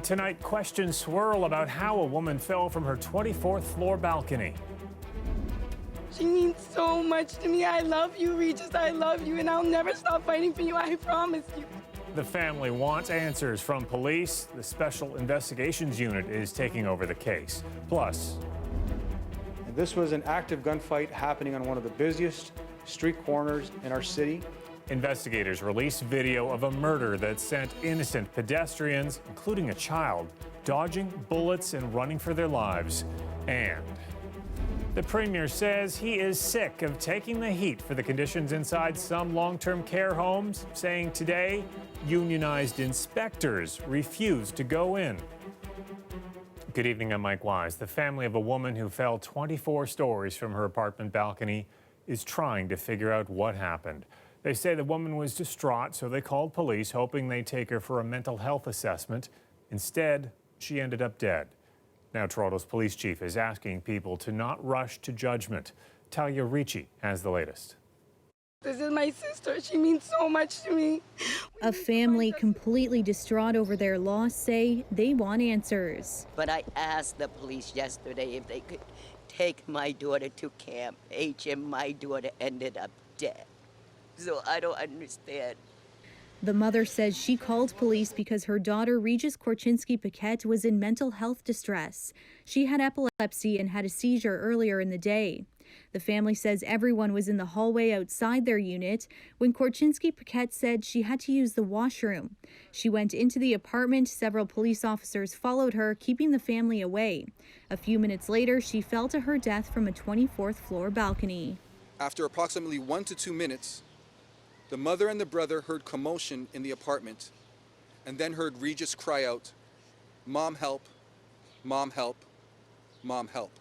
Tonight, questions swirl about how a woman fell from her 24th floor balcony. She means so much to me. I love you, Regis. I love you, and I'll never stop fighting for you. I promise you. The family wants answers from police. The Special Investigations Unit is taking over the case. Plus, this was an active gunfight happening on one of the busiest street corners in our city. investigators released video of a murder that sent innocent pedestrians, including a child, dodging bullets and running for their lives. And the premier says he is sick of taking the heat for the conditions inside some long-term care homes, saying today unionized inspectors refused to go in. Good evening, I'm Mike Wise. The family of a woman who fell 24 stories from her apartment balcony is trying to figure out what happened. They say the woman was distraught, so they called police, hoping they'd take her for a mental health assessment. Instead, she ended up dead. Now Toronto's police chief is asking people to not rush to judgment. Talia Ricci has the latest. This is my sister. She means so much to me. A family completely distraught over their loss say they want answers. But I asked the police yesterday if they could take my daughter to Camp H, and my daughter ended up dead. So I don't understand. The mother says she called police because her daughter, Regis Korchinski-Paquette, was in mental health distress. She had epilepsy and had a seizure earlier in the day. The family says everyone was in the hallway outside their unit when Korchinski-Paquette said she had to use the washroom. She went into the apartment. Several police officers followed her, keeping the family away. A few minutes later, she fell to her death from a 24th floor balcony. After approximately 1 to 2 minutes, the mother and the brother heard commotion in the apartment and then heard Regis cry out, "Mom, help, mom, help, mom, help."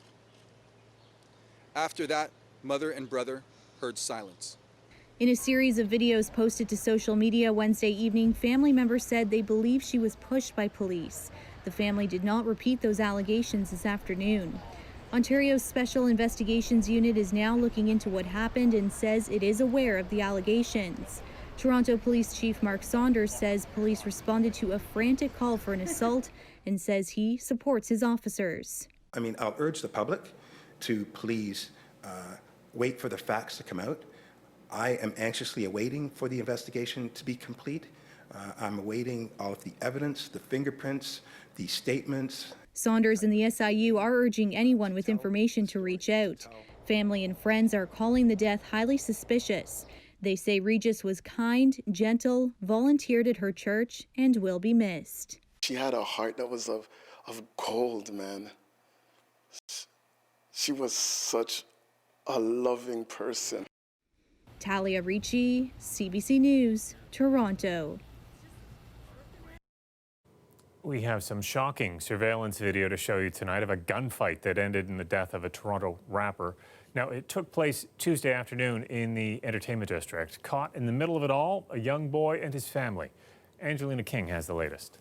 After that, mother and brother heard silence. In a series of videos posted to social media Wednesday evening, family members said they believe she was pushed by police. The family did not repeat those allegations this afternoon. Ontario's Special Investigations Unit is now looking into what happened and says it is aware of the allegations. Toronto Police Chief Mark Saunders says police responded to a frantic call for an assault and says he supports his officers. I'll urge the public to please wait for the facts to come out. I am anxiously awaiting for the investigation to be complete. I'm awaiting all of the evidence, the fingerprints, the statements. Saunders and the SIU are urging anyone with information to reach out. Family and friends are calling the death highly suspicious. They say Regis was kind, gentle, volunteered at her church, and will be missed. She had a heart that was of gold, man. She was such a loving person. Talia Ricci, CBC News, Toronto. We have some shocking surveillance video to show you tonight of a gunfight that ended in the death of a Toronto rapper. Now, it took place Tuesday afternoon in the entertainment district. Caught in the middle of it all, a young boy and his family. Angelina King has the latest.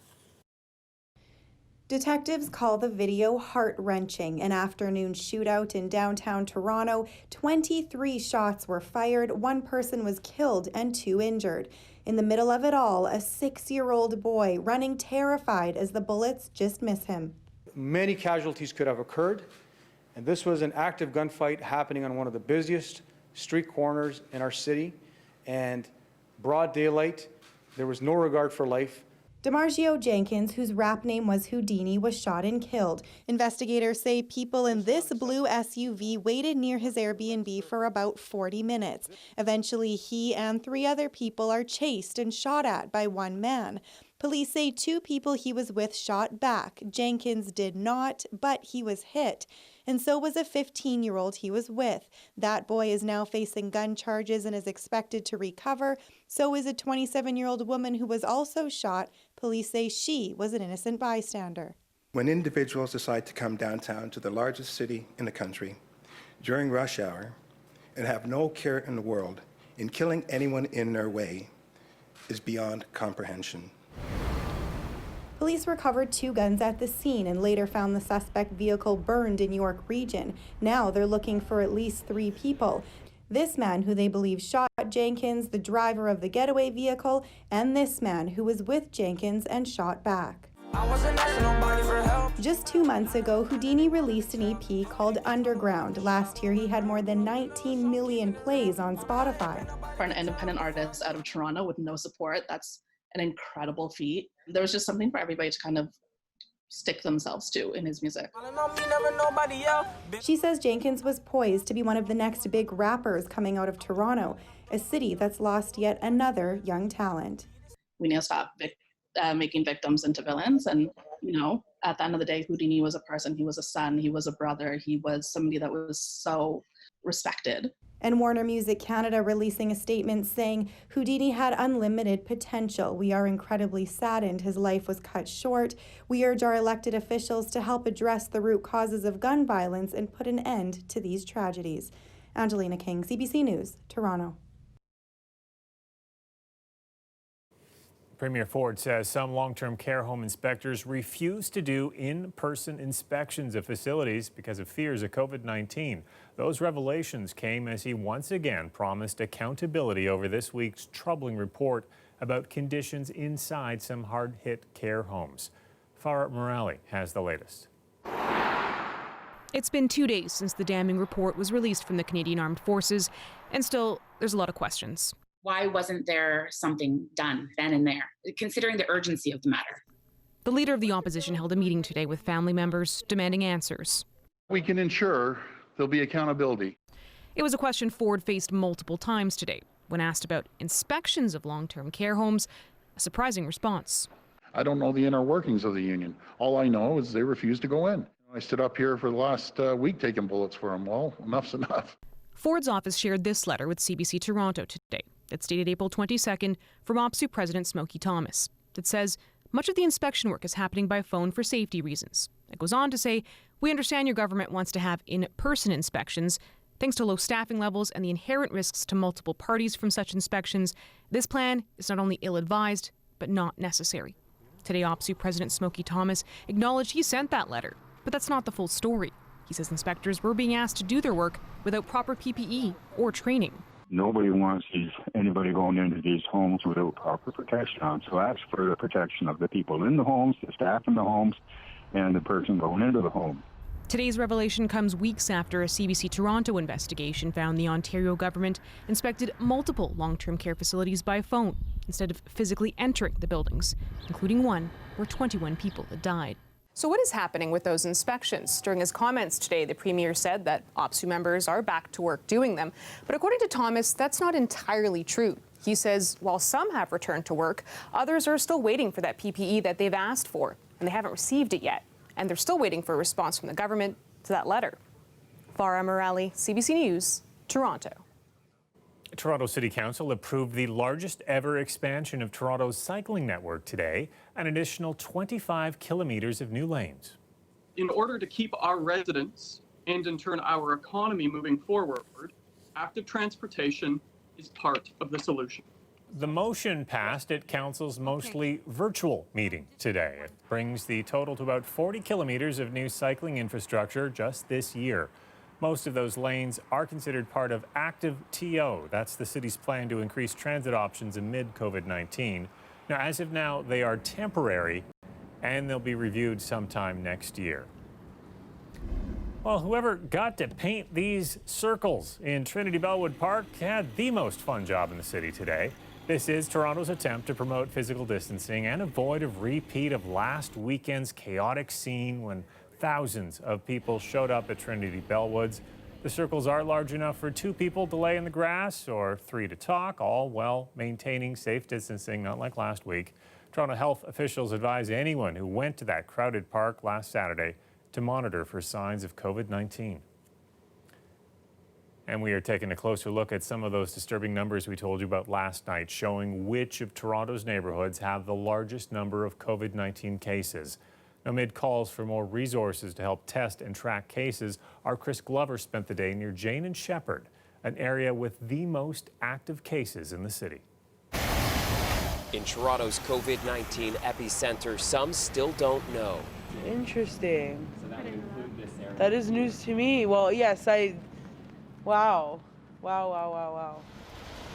Detectives call the video heart-wrenching. An afternoon shootout in downtown Toronto. 23 shots were fired, 1 person was killed and 2 injured. In the middle of it all, a 6-year-old boy running terrified as the bullets just miss him. Many casualties could have occurred, and this was an active gunfight happening on one of the busiest street corners in our city, and broad daylight. There was no regard for life. DeMargio Jenkins, whose rap name was Houdini, was shot and killed. Investigators say people in this blue SUV waited near his Airbnb for about 40 minutes. Eventually, he and 3 other people are chased and shot at by 1 man. Police say 2 people he was with shot back. Jenkins did not, but he was hit. And so was a 15-year-old he was with. That boy is now facing gun charges and is expected to recover. So is a 27-year-old woman who was also shot. Police say she was an innocent bystander. When individuals decide to come downtown to the largest city in the country during rush hour and have no care in the world in killing anyone in their way is beyond comprehension. Police recovered 2 guns at the scene and later found the suspect vehicle burned in York Region. Now they're looking for at least 3 people. This man, who they believe shot Jenkins, the driver of the getaway vehicle, and this man who was with Jenkins and shot back. Just 2 months ago, Houdini released an EP called Underground. Last year, he had more than 19 million plays on Spotify. For an independent artist out of Toronto with no support, that's an incredible feat. There was just something for everybody to kind of stick themselves to in his music. She says Jenkins was poised to be one of the next big rappers coming out of Toronto, a city that's lost yet another young talent. We need to stop making victims into villains. And, you know, at the end of the day, Houdini was a person. He was a son. He was a brother. He was somebody that was so respected. And Warner Music Canada releasing a statement saying Houdini had unlimited potential. We are incredibly saddened his life was cut short. We urge our elected officials to help address the root causes of gun violence and put an end to these tragedies. Angelina King, CBC News, Toronto. Premier Ford says some long-term care home inspectors refuse to do in-person inspections of facilities because of fears of COVID-19. Those revelations came as he once again promised accountability over this week's troubling report about conditions inside some hard-hit care homes. Farah Morali has the latest. It's been 2 days since the damning report was released from the Canadian Armed Forces, and still there's a lot of questions. Why wasn't there something done then and there, considering the urgency of the matter? The leader of the opposition held a meeting today with family members demanding answers. We can ensure there'll be accountability. It was a question Ford faced multiple times today. When asked about inspections of long-term care homes, a surprising response. I don't know the inner workings of the union. All I know is they refuse to go in. I stood up here for the last week taking bullets for them. Well, enough's enough. Ford's office shared this letter with CBC Toronto today. It's dated April 22nd from OPSEU President Smokey Thomas. It says much of the inspection work is happening by phone for safety reasons. It goes on to say, we understand your government wants to have in-person inspections. Thanks to low staffing levels and the inherent risks to multiple parties from such inspections, this plan is not only ill-advised, but not necessary. Today, OPSEU President Smokey Thomas acknowledged he sent that letter, but that's not the full story. He says inspectors were being asked to do their work without proper PPE or training. Nobody wants anybody going into these homes without proper protection on. So that's for the protection of the people in the homes, the staff in the homes, and the person going into the home. Today's revelation comes weeks after a CBC Toronto investigation found the Ontario government inspected multiple long-term care facilities by phone instead of physically entering the buildings, including one where 21 people had died. So what is happening with those inspections? During his comments today, the Premier said that OPSEU members are back to work doing them. But according to Thomas, that's not entirely true. He says while some have returned to work, others are still waiting for that PPE that they've asked for, and they haven't received it yet. And they're still waiting for a response from the government to that letter. Farah Morali, CBC News, Toronto. Toronto City Council approved the largest ever expansion of Toronto's cycling network today, an additional 25 kilometers of new lanes. In order to keep our residents and in turn our economy moving forward, active transportation is part of the solution. The motion passed at Council's mostly virtual meeting today. It brings the total to about 40 kilometers of new cycling infrastructure just this year. Most of those lanes are considered part of Active TO. That's the city's plan to increase transit options amid COVID-19. Now, as of now, they are temporary, and they'll be reviewed sometime next year. Well, whoever got to paint these circles in Trinity Bellwood Park had the most fun job in the city today. This is Toronto's attempt to promote physical distancing and avoid a repeat of last weekend's chaotic scene when thousands of people showed up at Trinity Bellwoods. The circles are large enough for 2 people to lay in the grass or 3 to talk, all while maintaining safe distancing, not like last week. Toronto health officials advise anyone who went to that crowded park last Saturday to monitor for signs of COVID-19. And we are taking a closer look at some of those disturbing numbers we told you about last night, showing which of Toronto's neighborhoods have the largest number of COVID-19 cases. Amid calls for more resources to help test and track cases, our Chris Glover spent the day near Jane and Shepherd, an area with the most active cases in the city. In Toronto's COVID-19 epicenter, some still don't know. Interesting. So that would include this area? That is news to me. Well, yes, wow.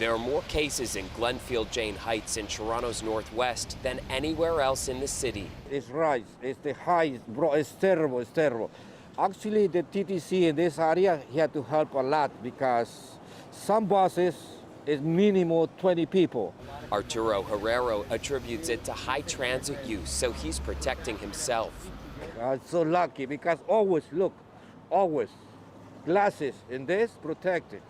There are more cases in Glenfield Jane Heights in Toronto's northwest than anywhere else in the city. It's rise, it's the highest, bro, it's terrible, it's terrible. Actually, the TTC in this area, he had to help a lot because some buses is minimum 20 people. Arturo Herrero attributes it to high transit use, so he's protecting himself. I'm so lucky because always, look, always, glasses in this protected.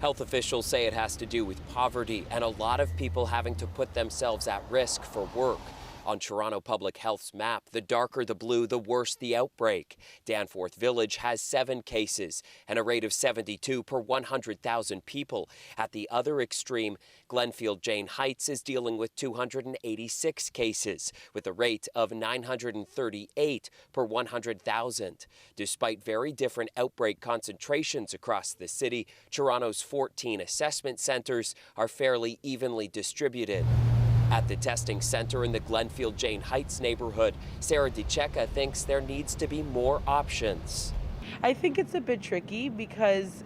Health officials say it has to do with poverty and a lot of people having to put themselves at risk for work. On Toronto Public Health's map, the darker the blue, the worse the outbreak. Danforth Village has 7 cases and a rate of 72 per 100,000 people. At the other extreme, Glenfield Jane Heights is dealing with 286 cases with a rate of 938 per 100,000. Despite very different outbreak concentrations across the city, Toronto's 14 assessment centres are fairly evenly distributed. At the testing center in the Glenfield Jane Heights neighborhood, Sarah DiCecca thinks there needs to be more options. I think it's a bit tricky because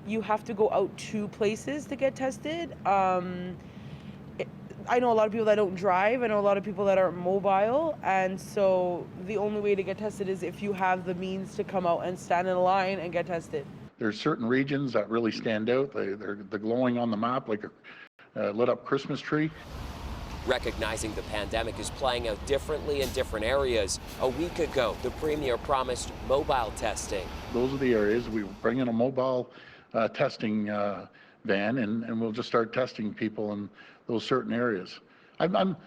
you have to go out to places to get tested. I know a lot of people that don't drive. I know a lot of people that aren't mobile. And so the only way to get tested is if you have the means to come out and stand in a line and get tested. There's certain regions that really stand out. They're glowing on the map like a lit up Christmas tree. Recognizing the pandemic is playing out differently in different areas, a week ago, the Premier promised mobile testing. Those are the areas we bring in a mobile testing van, and we'll just start testing people in those certain areas. I'm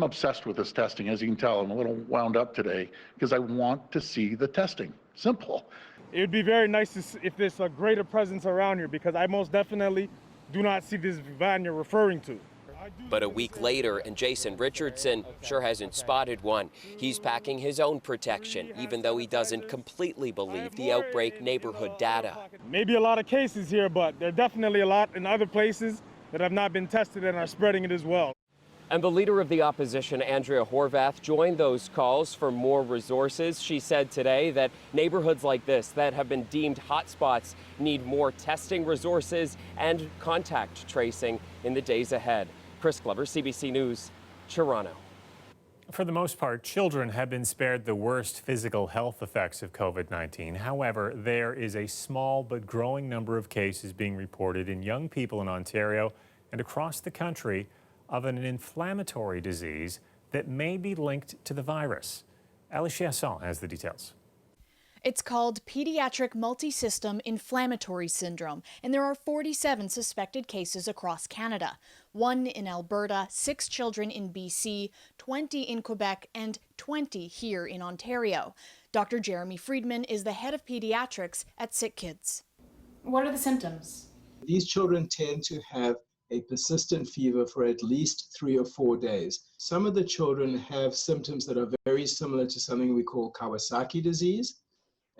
obsessed with this testing, as you can tell. I'm a little wound up today because I want to see the testing. Simple. It would be very nice if there's a greater presence around here because I most definitely do not see this van you're referring to. But a week later, and Jason Richardson sure hasn't spotted one. He's packing his own protection, even though he doesn't completely believe the outbreak neighborhood data. Maybe a lot of cases here, but there are definitely a lot in other places that have not been tested and are spreading it as well. And the leader of the opposition, Andrea Horwath, joined those calls for more resources. She said today that neighborhoods like this that have been deemed hotspots need more testing resources and contact tracing in the days ahead. Chris Glover, CBC News, Toronto. For the most part, children have been spared the worst physical health effects of COVID-19. However, there is a small but growing number of cases being reported in young people in Ontario and across the country of an inflammatory disease that may be linked to the virus. Ali Chiasson has the details. It's called pediatric multisystem inflammatory syndrome, and there are 47 suspected cases across Canada. 1 in Alberta, 6 children in BC, 20 in Quebec, and 20 here in Ontario. Dr. Jeremy Friedman is the head of pediatrics at Sick Kids. What are the symptoms? These children tend to have a persistent fever for at least 3 or 4 days. Some of the children have symptoms that are very similar to something we call Kawasaki disease.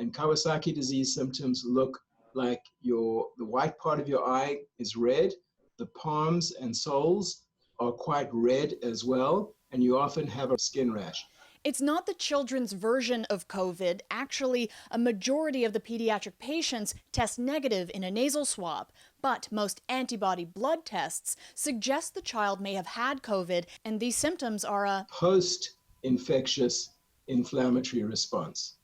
And Kawasaki disease symptoms look like the white part of your eye is red, the palms and soles are quite red as well, and you often have a skin rash. It's not the children's version of COVID. Actually, a majority of the pediatric patients test negative in a nasal swab, but most antibody blood tests suggest the child may have had COVID, and these symptoms are a post-infectious inflammatory response.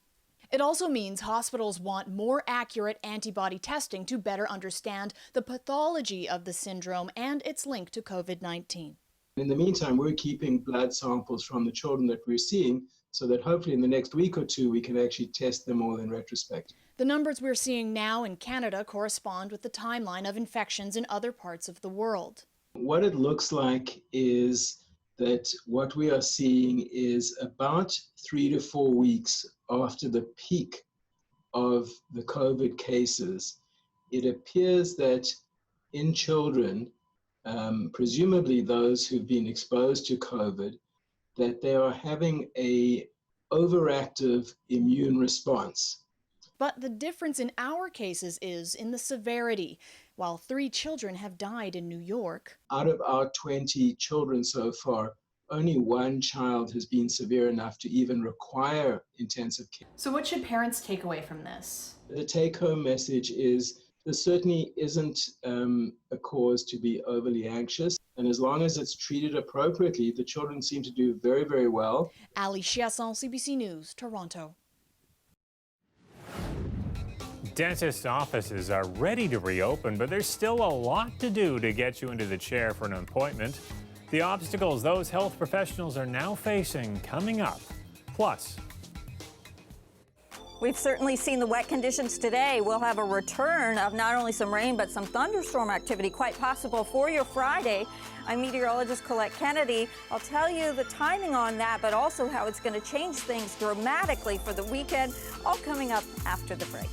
It also means hospitals want more accurate antibody testing to better understand the pathology of the syndrome and its link to COVID-19. In the meantime, we're keeping blood samples from the children that we're seeing so that hopefully in the next week or two, we can actually test them all in retrospect. The numbers we're seeing now in Canada correspond with the timeline of infections in other parts of the world. What it looks like is that what we are seeing is about 3 to 4 weeks after the peak of the COVID cases, it appears that in children, presumably those who've been exposed to COVID, that they are having an overactive immune response. But the difference in our cases is in the severity. While 3 children have died in New York, out of our 20 children so far, only 1 child has been severe enough to even require intensive care. So what should parents take away from this? The take-home message is this certainly isn't a cause to be overly anxious. And as long as it's treated appropriately, the children seem to do very, very well. Ali Chiasson, CBC News, Toronto. Dentist offices are ready to reopen, but there's still a lot to do to get you into the chair for an appointment. The obstacles those health professionals are now facing coming up. Plus, we've certainly seen the wet conditions today. We'll have a return of not only some rain, but some thunderstorm activity, quite possible for your Friday. I'm meteorologist Colette Kennedy. I'll tell you the timing on that, but also how it's going to change things dramatically for the weekend, all coming up after the break.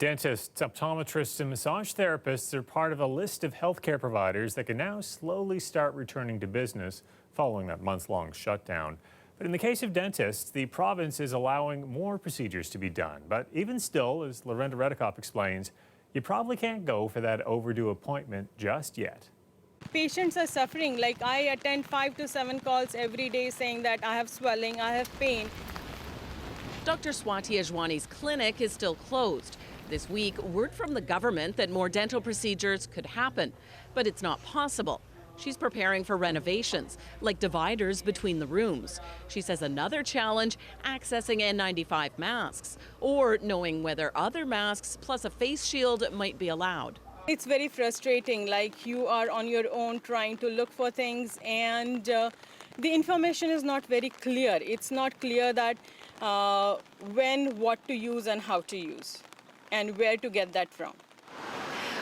dentists, optometrists, and massage therapists are part of a list of healthcare providers that can now slowly start returning to business following that month-long shutdown. But in the case of dentists, the province is allowing more procedures to be done. But even still, as Lorenda Redikoff explains, you probably can't go for that overdue appointment just yet. Patients are suffering. Like, I attend 5 to 7 calls every day saying that I have swelling, I have pain. Dr. Swati Ajwani's clinic is still closed. This week, word from the government that more dental procedures could happen, but it's not possible. She's preparing for renovations, like dividers between the rooms. She says another challenge, accessing N95 masks, or knowing whether other masks plus a face shield might be allowed. It's very frustrating, like you are on your own trying to look for things, and the information is not very clear. It's not clear that when, what to use and how to use, and where to get that from.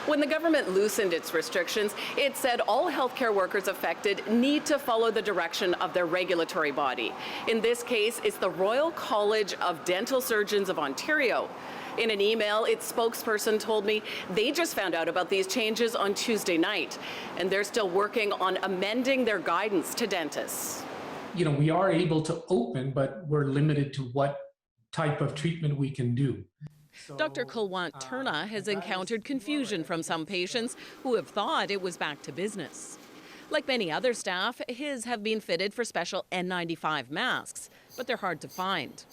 When the government loosened its restrictions, it said all healthcare workers affected need to follow the direction of their regulatory body. In this case, it's the Royal College of Dental Surgeons of Ontario. In an email, its spokesperson told me they just found out about these changes on Tuesday night, and they're still working on amending their guidance to dentists. You know, we are able to open, but we're limited to what type of treatment we can do. Dr. Kulwant Turna has encountered confusion from some patients who have thought it was back to business. Like many other staff, his have been fitted for special N95 masks, but they're hard to find.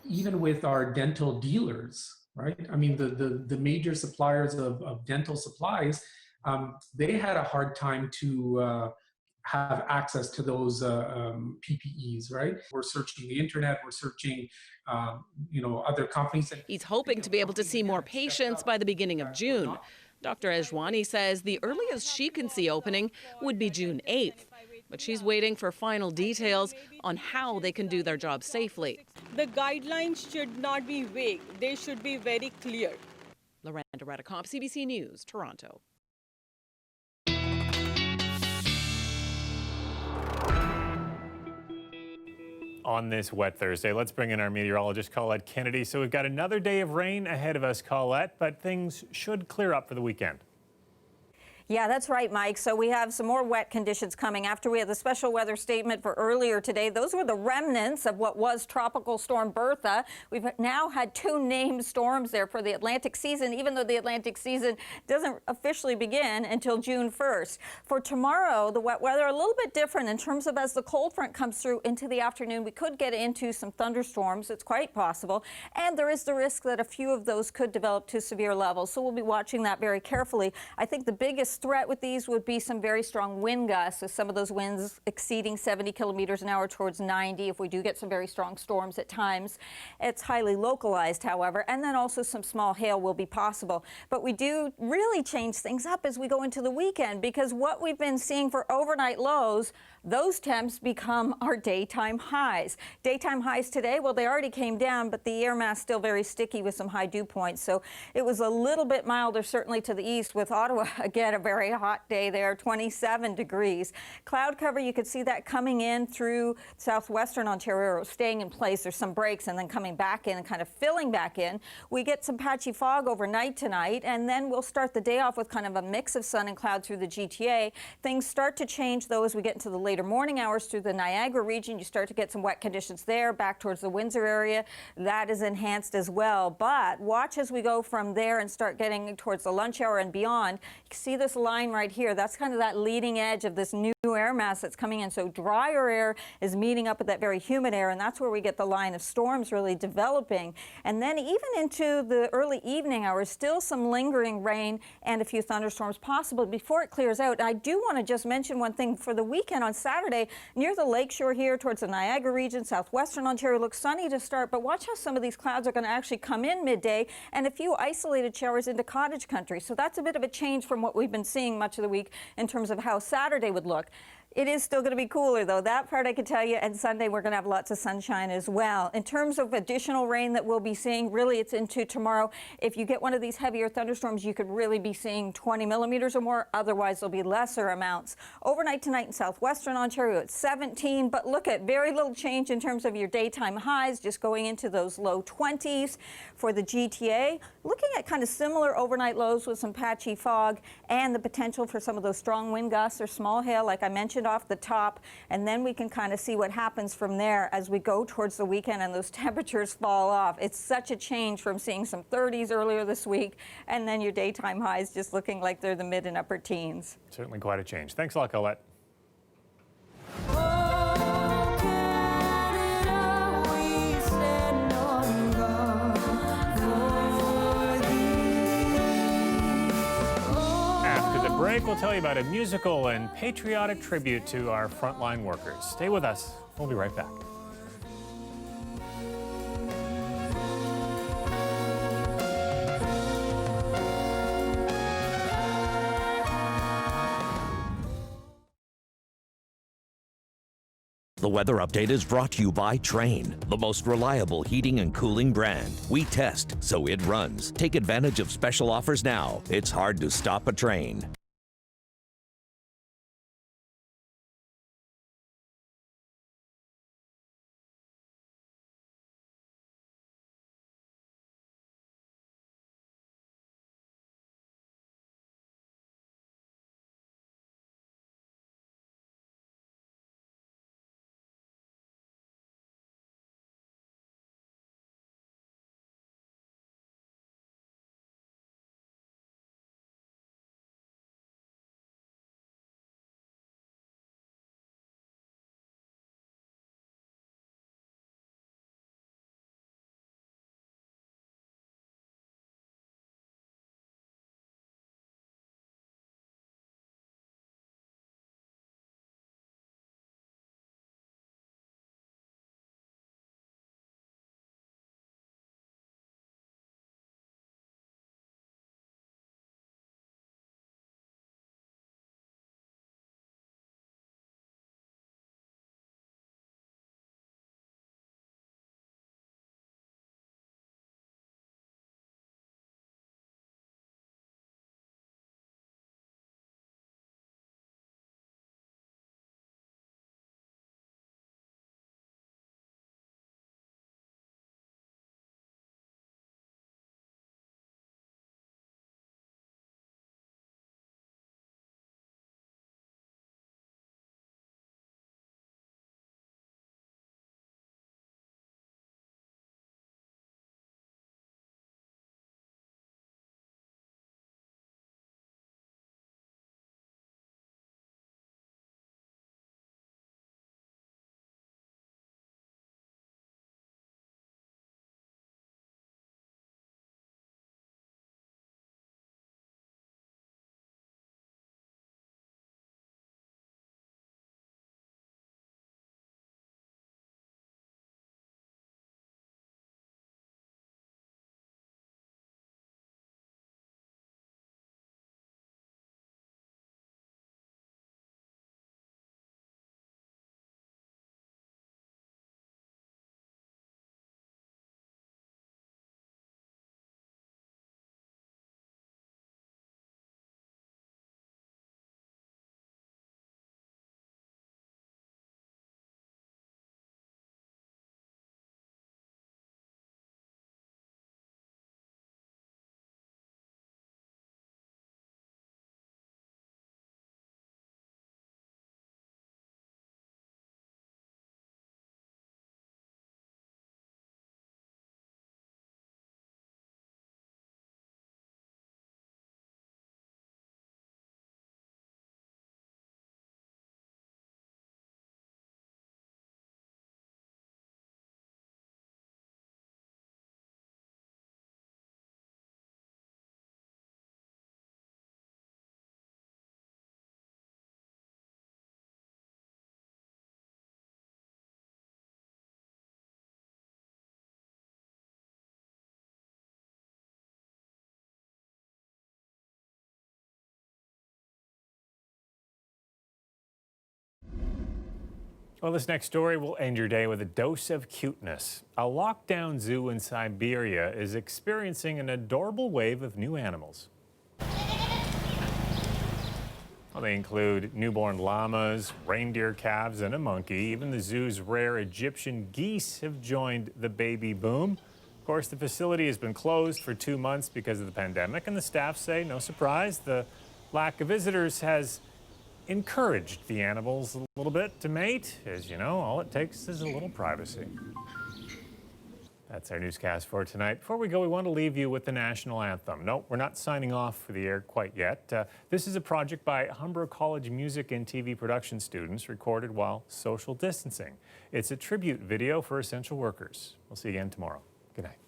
Even with our dental dealers, right? I mean, the major suppliers of dental supplies, they had a hard time to have access to those PPEs, right? We're searching the internet, we're searching, other companies. He's hoping to be able to see more patients by the beginning of June. Dr. Ajwani says the earliest she can see opening would be June 8th, but she's waiting for final details on how they can do their job safely. The guidelines should not be vague. They should be very clear. Loranda Redicomp, CBC News, Toronto. On this wet Thursday, let's bring in our meteorologist, Colette Kennedy. So we've got another day of rain ahead of us, Colette, but things should clear up for the weekend. Yeah, that's right, Mike. So we have some more wet conditions coming after we had the special weather statement for earlier today. Those were the remnants of what was Tropical Storm Bertha. We've now had 2 named storms there for the Atlantic season, even though the Atlantic season doesn't officially begin until June 1st. For tomorrow, the wet weather a little bit different in terms of as the cold front comes through into the afternoon, we could get into some thunderstorms. It's quite possible. And there is the risk that a few of those could develop to severe levels. So we'll be watching that very carefully. I think the biggest threat with these would be some very strong wind gusts, so some of those winds exceeding 70 kilometers an hour towards 90 if we do get some very strong storms at times. It's highly localized, however, and then also some small hail will be possible. But we do really change things up as we go into the weekend, because what we've been seeing for overnight lows, those temps become our daytime highs. Daytime highs today, well, they already came down, but the air mass still very sticky with some high dew points. So it was a little bit milder, certainly to the east, with Ottawa, again, a very hot day there, 27 degrees. Cloud cover, you could see that coming in through southwestern Ontario, staying in place. There's some breaks and then coming back in and kind of filling back in. We get some patchy fog overnight tonight, and then we'll start the day off with kind of a mix of sun and cloud through the GTA. Things start to change, though, as we get into the later morning hours through the Niagara region. You start to get some wet conditions there, back towards the Windsor area. That is enhanced as well. But watch as we go from there and start getting towards the lunch hour and beyond. You can see this line right here. That's kind of that leading edge of this new air mass that's coming in. So drier air is meeting up with that very humid air, and that's where we get the line of storms really developing. And then even into the early evening hours, still some lingering rain and a few thunderstorms possible before it clears out. And I do want to just mention one thing for the weekend. On Saturday, near the lakeshore here towards the Niagara region, southwestern Ontario, looks sunny to start, but watch how some of these clouds are going to actually come in midday and a few isolated showers into cottage country. So that's a bit of a change from what we've been seeing much of the week in terms of how Saturday would look. It is still going to be cooler, though. That part I can tell you. And Sunday, we're going to have lots of sunshine as well. In terms of additional rain that we'll be seeing, really, it's into tomorrow. If you get one of these heavier thunderstorms, you could really be seeing 20 millimeters or more. Otherwise, there'll be lesser amounts. Overnight tonight in southwestern Ontario, it's 17. But look at very little change in terms of your daytime highs, just going into those low 20s. For the GTA, looking at kind of similar overnight lows with some patchy fog and the potential for some of those strong wind gusts or small hail, like I mentioned off the top, and then we can kind of see what happens from there as we go towards the weekend and those temperatures fall off. It's such a change from seeing some 30s earlier this week and then your daytime highs just looking like they're the mid and upper teens. Certainly quite a change. Thanks a lot, Colette. break, we'll tell you about a musical and patriotic tribute to our frontline workers. Stay with us. We'll be right back. The weather update is brought to you by Trane, the most reliable heating and cooling brand. We test, so it runs. Take advantage of special offers now. It's hard to stop a Trane. Well, this next story will end your day with a dose of cuteness. A lockdown zoo in Siberia is experiencing an adorable wave of new animals. Well, they include newborn llamas, reindeer calves, and a monkey. Even the zoo's rare Egyptian geese have joined the baby boom. Of course, the facility has been closed for 2 months because of the pandemic, and the staff say, no surprise, the lack of visitors has encouraged the animals a little bit to mate. As you know, all it takes is a little privacy. That's our newscast for tonight. Before we go, we want to leave you with the national anthem. No, we're not signing off for the air quite yet. This is a project by Humber College music and TV production students recorded while social distancing. It's a tribute video for essential workers. We'll see you again tomorrow. Good night.